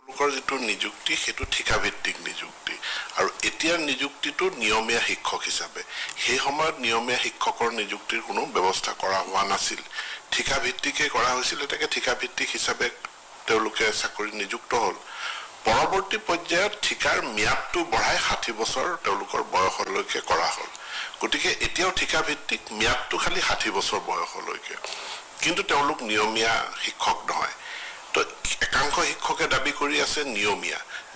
যিটো নিযুক্তি সেইটো ঠিকাভিত্তিক নিযুক্তি আৰু এতিয়াৰ নিযুক্তিটো নিয়মীয়া শিক্ষক হিচাপে সেই সময়ত নিয়মীয়া শিক্ষকৰ নিযুক্তিৰ কোনো ব্যৱস্থা কৰা হোৱা নাছিল ঠিকাভিত্তিকে কৰা হৈছিল এটাকে ঠিকাভিত্তিক হিচাপে তেওঁলোকে চাকৰি নিযুক্ত হ'ল পৰৱৰ্তী পৰ্যায়ত ঠিকাৰ ম্যাদটো বঢ়াই 60 বছৰ তেওঁলোকৰ বয়সলৈকে কৰা হ'ল গতিকে এতিয়াও ঠিকাভিত্তিক ম্যাদটো খালি 60 বছৰ বয়সলৈকে কিন্তু তেওঁলোক নিয়মীয়া শিক্ষক নহয় তো একাংশ শিক্ষকে দাবী কৰি আছে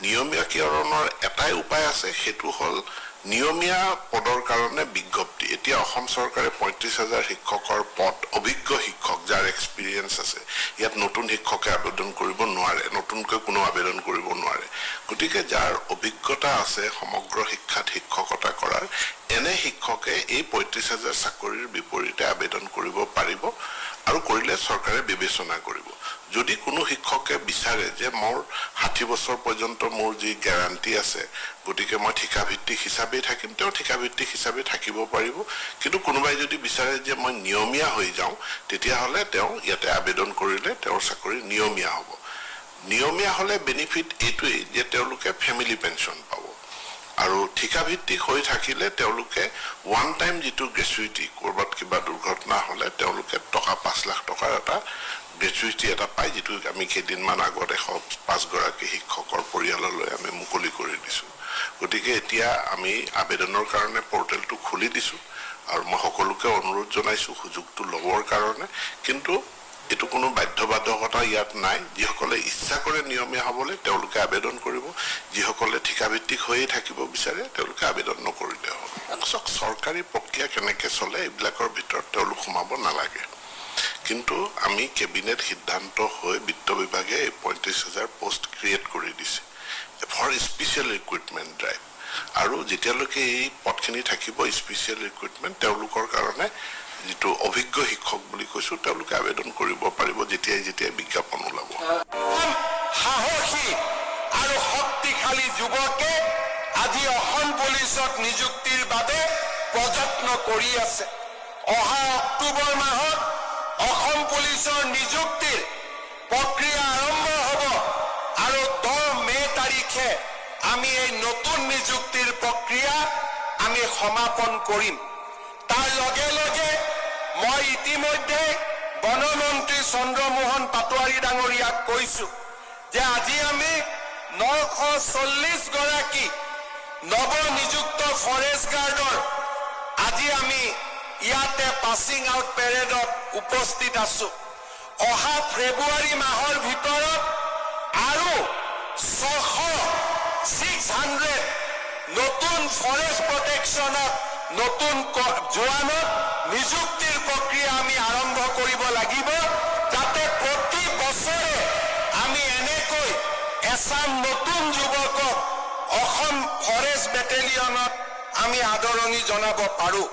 নিয়মীয়াকৰণৰ এটাই উপায় আছে সেইটো হল নিয়মীয়া পদৰ কাৰণে বিজ্ঞপ্তি এতিয়া অসম চৰকাৰে ৩৫,০০০ শিক্ষকৰ পদ অভিজ্ঞ শিক্ষক যাৰ এক্সপেৰিয়েন্স আছে ইয়াত নতুন শিক্ষকে আবেদন কৰিব নোৱাৰে নতুনকৈ কোনো আবেদন কৰিব নোৱাৰে গতিকে যাৰ অভিজ্ঞতা আছে সমগ্ৰ শিক্ষাত শিক্ষকতা কৰাৰ এনে শিক্ষকে এই ৩৫,০০০ চাকৰিৰ বিপৰীতে আবেদন কৰিব পাৰিব আৰু কৰিলে চৰকাৰে বিবেচনা কৰিব যদি কোনো শিক্ষকে বিচাৰে যে মোৰ 60 বছৰ পৰ্যন্ত মোৰ যি গ্যাৰান্টি আছে গতিকে মই ঠিকাভিত্তিক হিচাপে থাকিম তেওঁ ঠিকাভিত্তিক হিচাপে থাকিব পাৰিব কিন্তু কোনোবাই যদি বিচাৰে যে মই নিয়মীয়া হৈ যাওঁ তেতিয়া হলে তেওঁ ইয়াতে আবেদন কৰিলে তেওঁৰ চাকৰি নিয়মীয়া হ'ব নিয়মীয়া হলে বেনিফিট এইটোই যে তেওঁলোকে ফ্যামিলি পেনশন পাব আৰু ঠিকাভিত্তিক হৈ থাকিলে তেওঁলোকে ওয়ান টাইম যেটো গ্ৰেচুইটি কৰবাত কিবা দুৰ্ঘটনা হলে তেওঁলোকে টকা 5 লাখ টকাৰ এটা গ্ৰেচুইটি এটা পায় যেটো আমি কেইদিনমান আগত 105 গৰাকী শিক্ষকৰ পৰিয়াললৈ আমি মুকলি কৰি দিছো গতিকে এতিয়া আমি আবেদনৰ কাৰণে পৰ্টেলটো খুলি দিছো আৰু মই সকলোকে অনুৰোধ জনাইছো সুযোগটো লবৰ কাৰণে কিন্তু এটো কোনো বাধ্যবাধকতা ইয়াত নাই যিসকলে ইচ্ছা কৰে নিয়মীয়া হ'বলৈ তেওঁলোকে আবেদন কৰিব যিসকলে ঠিকাভিত্তিক হৈ থাকিব বিচাৰে তেওঁলোকে আবেদন নকৰিলে হ'ব চৰকাৰী প্ৰক্ৰিয়া কেনেকৈ চলে এইবিলাকৰ ভিতৰত তেওঁলোক সোমাব নালাগে কিন্তু আমি কেবিনেট সিদ্ধান্ত হৈ বিত্ত বিভাগে ৩৫,০০০ পোষ্ট ক্ৰিয়েট কৰি দিছে ফৰ স্পেশাল ৰিক্ৰুটমেন্ট ড্ৰাইভ আৰু যেতিয়ালৈকে এই পদখিনি থাকিব স্পেশাল ৰিক্ৰুটমেন্ট তেওঁলোকৰ কাৰণে যেটো অভিজ্ঞ শিক্ষক বুলি কৈছো তেওঁলোকে আবেদন কৰিব পাৰিব যেতিয়া বিজ্ঞাপন ওলাব সাহসী আৰু শক্তিশালী যুৱকে আজি অসম পুলিচত নিযুক্তিৰ বাবে প্ৰযত্ন কৰি আছে অহা অক্টোবৰ মাহত অসম পুলিচৰ নিযুক্তিৰ প্ৰক্ৰিয়া আৰম্ভ হ'ব আৰু 10 মে তাৰিখে আমি এই নতুন নিযুক্তিৰ প্ৰক্ৰিয়া আমি সমাপন কৰিম তাৰ লগে লগে মই ইতিমধ্যে বনমন্ত্ৰী চন্দ্ৰমোহন পাটোৱাৰী ডাঙৰীয়াক কৈছো যে আজি আমি 940 গৰাকী নৱনিযুক্ত ফৰেষ্ট গাৰ্ডৰ আজি আমি ইয়াতে পাছিং আউট পেৰেডত উপস্থিত আছো অহা ফেব্ৰুৱাৰী মাহৰ ভিতৰত আৰু 600 নতুন ফৰেষ্ট প্ৰটেকশ্যনত নতুন জোৱানত নিযুক্তিৰ প্ৰক্ৰিয়া আমি আৰম্ভ কৰিব লাগিব যাতে প্ৰতি বছৰে আমি এনেকৈ এছাম নতুন যুৱকক অসম ফৰেষ্ট বেটেলিয়নত আমি আদৰণি জনাব পাৰো